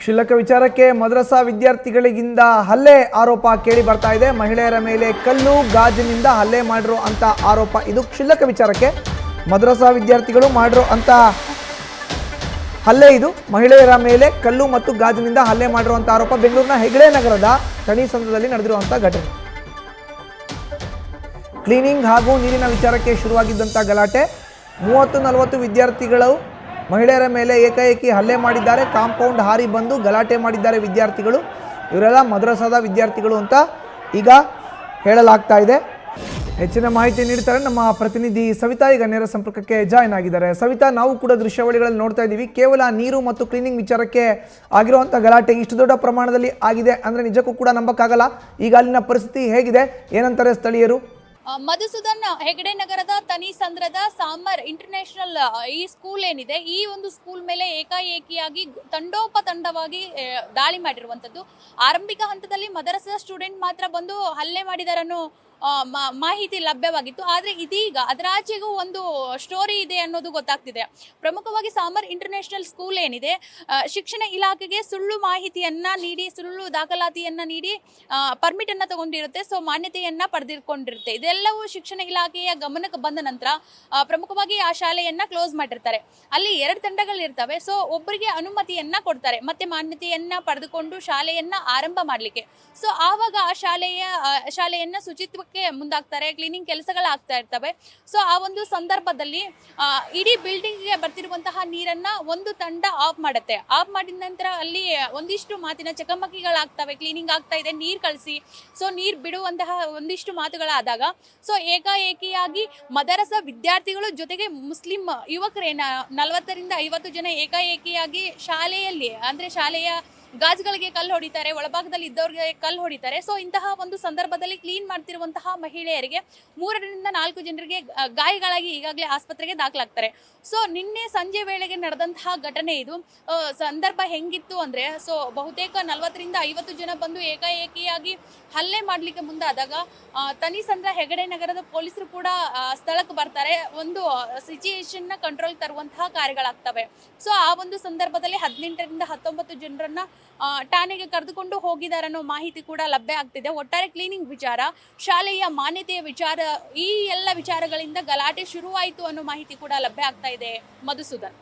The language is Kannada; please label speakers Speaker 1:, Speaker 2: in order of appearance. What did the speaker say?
Speaker 1: ಕ್ಷುಲ್ಲಕ ವಿಚಾರಕ್ಕೆ ಮದ್ರಸಾ ವಿದ್ಯಾರ್ಥಿಗಳಿಂದ ಹಲ್ಲೆ ಆರೋಪ ಕೇಳಿ ಬರ್ತಾ ಇದೆ. ಮಹಿಳೆಯರ ಮೇಲೆ ಕಲ್ಲು ಗಾಜಿನಿಂದ ಹಲ್ಲೆ ಮಾಡಿರೋ ಅಂತ ಆರೋಪ. ಇದು ಕ್ಷುಲ್ಲಕ ವಿಚಾರಕ್ಕೆ ಮದ್ರಸಾ ವಿದ್ಯಾರ್ಥಿಗಳು ಮಾಡಿರೋ ಅಂತ ಹಲ್ಲೆ. ಇದು ಮಹಿಳೆಯರ ಮೇಲೆ ಕಲ್ಲು ಮತ್ತು ಗಾಜಿನಿಂದ ಹಲ್ಲೆ ಮಾಡಿರುವಂತ ಆರೋಪ. ಬೆಂಗಳೂರಿನ ಹೆಗಡೆ ನಗರದ ತಣಿಸಂದ್ರದಲ್ಲಿ ನಡೆದಿರುವಂತ ಘಟನೆ. ಕ್ಲೀನಿಂಗ್ ಹಾಗೂ ನೀರಿನ ವಿಚಾರಕ್ಕೆ ಶುರುವಾಗಿದ್ದಂಥ ಗಲಾಟೆ. 30-40 ವಿದ್ಯಾರ್ಥಿಗಳು ಮಹಿಳೆಯರ ಮೇಲೆ ಏಕಾಏಕಿ ಹಲ್ಲೆ ಮಾಡಿದ್ದಾರೆ. ಕಾಂಪೌಂಡ್ ಹಾರಿ ಬಂದು ಗಲಾಟೆ ಮಾಡಿದ್ದಾರೆ ವಿದ್ಯಾರ್ಥಿಗಳು. ಇವರೆಲ್ಲ ಮದ್ರಸಾದ ವಿದ್ಯಾರ್ಥಿಗಳು ಅಂತ ಈಗ ಹೇಳಲಾಗ್ತಾ ಇದೆ. ಹೆಚ್ಚಿನ ಮಾಹಿತಿ ನೀಡ್ತಾರೆ ನಮ್ಮ ಪ್ರತಿನಿಧಿ ಸವಿತಾ. ಈಗ ನೇರ ಸಂಪರ್ಕಕ್ಕೆ ಜಾಯ್ನ್ ಆಗಿದ್ದಾರೆ. ಸವಿತಾ, ನಾವು ಕೂಡ ದೃಶ್ಯಾವಳಿಗಳಲ್ಲಿ ನೋಡ್ತಾ ಇದ್ದೀವಿ. ಕೇವಲ ನೀರು ಮತ್ತು ಕ್ಲೀನಿಂಗ್ ವಿಚಾರಕ್ಕೆ ಆಗಿರುವಂಥ ಗಲಾಟೆ ಇಷ್ಟು ದೊಡ್ಡ ಪ್ರಮಾಣದಲ್ಲಿ ಆಗಿದೆ ಅಂದರೆ ನಿಜಕ್ಕೂ ಕೂಡ ನಂಬಕ್ಕಾಗಲ್ಲ. ಈಗ ಅಲ್ಲಿನ ಪರಿಸ್ಥಿತಿ ಹೇಗಿದೆ, ಏನಂತಾರೆ ಸ್ಥಳೀಯರು?
Speaker 2: ಮಧುಸೂದನ್, ಹೆಗಡೆ ನಗರದ ತನಿಸಂದ್ರದ ಸಾಮರ್ ಇಂಟರ್ನ್ಯಾಷನಲ್ ಈ ಸ್ಕೂಲ್ ಏನಿದೆ, ಈ ಒಂದು ಸ್ಕೂಲ್ ಮೇಲೆ ಏಕಾಏಕಿಯಾಗಿ ತಂಡೋಪತಂಡವಾಗಿ ದಾಳಿ ಮಾಡಿರುವಂತದ್ದು. ಆರಂಭಿಕ ಹಂತದಲ್ಲಿ ಮದರಸಾ ಸ್ಟೂಡೆಂಟ್ ಮಾತ್ರ ಬಂದು ಹಲ್ಲೆ ಮಾಡಿದಾರನ್ನೋ ಮಾಹಿತಿ ಲಭ್ಯವಾಗಿತ್ತು. ಆದರೆ ಇದೀಗ ಅದರಾಚೆಗೂ ಒಂದು ಸ್ಟೋರಿ ಇದೆ ಅನ್ನೋದು ಗೊತ್ತಾಗ್ತಿದೆ. ಪ್ರಮುಖವಾಗಿ ಸಾಮರ್ ಇಂಟರ್ನ್ಯಾಷನಲ್ ಸ್ಕೂಲ್ ಏನಿದೆ, ಶಿಕ್ಷಣ ಇಲಾಖೆಗೆ ಸುಳ್ಳು ಮಾಹಿತಿಯನ್ನ ನೀಡಿ, ಸುಳ್ಳು ದಾಖಲಾತಿಯನ್ನ ನೀಡಿ ಪರ್ಮಿಟ್ ಅನ್ನ ತಗೊಂಡಿರುತ್ತೆ. ಸೊ ಮಾನ್ಯತೆಯನ್ನ ಪಡೆದುಕೊಂಡಿರುತ್ತೆ. ಇದೆಲ್ಲವೂ ಶಿಕ್ಷಣ ಇಲಾಖೆಯ ಗಮನಕ್ಕೆ ಬಂದ ನಂತರ ಪ್ರಮುಖವಾಗಿ ಆ ಶಾಲೆಯನ್ನ ಕ್ಲೋಸ್ ಮಾಡಿರ್ತಾರೆ. ಅಲ್ಲಿ 2 ತಂಡಗಳಿರ್ತವೆ. ಸೊ ಒಬ್ಬರಿಗೆ ಅನುಮತಿಯನ್ನ ಕೊಡ್ತಾರೆ, ಮತ್ತೆ ಮಾನ್ಯತೆಯನ್ನ ಪಡೆದುಕೊಂಡು ಶಾಲೆಯನ್ನ ಆರಂಭ ಮಾಡಲಿಕ್ಕೆ. ಸೊ ಆವಾಗ ಆ ಶಾಲೆಯನ್ನ ಶುಚಿತ್ವ ಮುಂದಾಗ್ತಾರೆ, ಕ್ಲೀನಿಂಗ್ ಕೆಲಸಗಳಾಗ್ತಾ ಇರ್ತವೆ. ಸೊ ಆ ಒಂದು ಸಂದರ್ಭದಲ್ಲಿ ಇಡೀ ಬಿಲ್ಡಿಂಗ್ ಗೆ ಬರ್ತಿರುವಂತಹ ನೀರನ್ನ ಒಂದು ತಂಡ ಆಫ್ ಮಾಡುತ್ತೆ. ಆಫ್ ಮಾಡಿದ ನಂತರ ಅಲ್ಲಿ ಒಂದಿಷ್ಟು ಮಾತಿನ ಚಕಮಕಿಗಳಾಗ್ತವೆ. ಕ್ಲೀನಿಂಗ್ ಆಗ್ತಾ ಇದೆ, ನೀರ್ ಕಳಿಸಿ, ಸೊ ನೀರ್ ಬಿಡುವಂತಹ ಒಂದಿಷ್ಟು ಮಾತುಗಳಾದಾಗ ಸೊ ಏಕಾಏಕಿಯಾಗಿ ಮದರಸಾ ವಿದ್ಯಾರ್ಥಿಗಳು ಜೊತೆಗೆ ಮುಸ್ಲಿಂ ಯುವಕರೇನ 40-50 ಜನ ಏಕಾಏಕಿಯಾಗಿ ಶಾಲೆಯಲ್ಲಿ ಅಂದ್ರೆ ಶಾಲೆಯ ಗಾಜುಗಳಿಗೆ ಕಲ್ಲು ಹೊಡಿತಾರೆ, ಒಳಭಾಗದಲ್ಲಿ ಇದ್ದವ್ರಿಗೆ ಕಲ್ಲು ಹೊಡಿತಾರೆ. ಸೊ ಇಂತಹ ಒಂದು ಸಂದರ್ಭದಲ್ಲಿ ಕ್ಲೀನ್ ಮಾಡ್ತಿರುವಂತಹ ಮಹಿಳೆಯರಿಗೆ 3-4 ಜನರಿಗೆ ಗಾಯಗಳಾಗಿ ಈಗಾಗಲೇ ಆಸ್ಪತ್ರೆಗೆ ದಾಖಲಾಗ್ತಾರೆ. ಸೊ ನಿನ್ನೆ ಸಂಜೆ ವೇಳೆಗೆ ನಡೆದಂತಹ ಘಟನೆ ಇದು. ಸಂದರ್ಭ ಹೆಂಗಿತ್ತು ಅಂದ್ರೆ, ಸೊ ಬಹುತೇಕ 40-50 ಜನ ಬಂದು ಏಕಾಏಕಿಯಾಗಿ ಹಲ್ಲೆ ಮಾಡ್ಲಿಕ್ಕೆ ಮುಂದಾದಾಗ ತನಿಸಂದ್ರ ಹೆಗಡೆ ನಗರದ ಪೊಲೀಸರು ಕೂಡ ಸ್ಥಳಕ್ಕೆ ಬರ್ತಾರೆ. ಒಂದು ಸಿಚುಯೇಷನ್ ನ ಕಂಟ್ರೋಲ್ ತರುವಂತಹ ಕಾರ್ಯಗಳಾಗ್ತವೆ. ಸೊ ಆ ಒಂದು ಸಂದರ್ಭದಲ್ಲಿ 18-19 ಜನರನ್ನ ಠಾಣೆಗೆ ಕರೆದುಕೊಂಡು ಹೋಗಿದ್ದಾರೆ ಅನ್ನೋ ಮಾಹಿತಿ ಕೂಡ ಲಭ್ಯ ಆಗ್ತಿದೆ. ಒಟ್ಟಾರೆ ಕ್ಲೀನಿಂಗ್ ವಿಚಾರ, ಶಾಲೆಯ ಮಾನ್ಯತೆಯ ವಿಚಾರ, ಈ ಎಲ್ಲ ವಿಚಾರಗಳಿಂದ ಗಲಾಟೆ ಶುರುವಾಯಿತು ಅನ್ನೋ ಮಾಹಿತಿ ಕೂಡ ಲಭ್ಯ ಆಗ್ತಾ ಇದೆ. ಮಧುಸೂದನ್.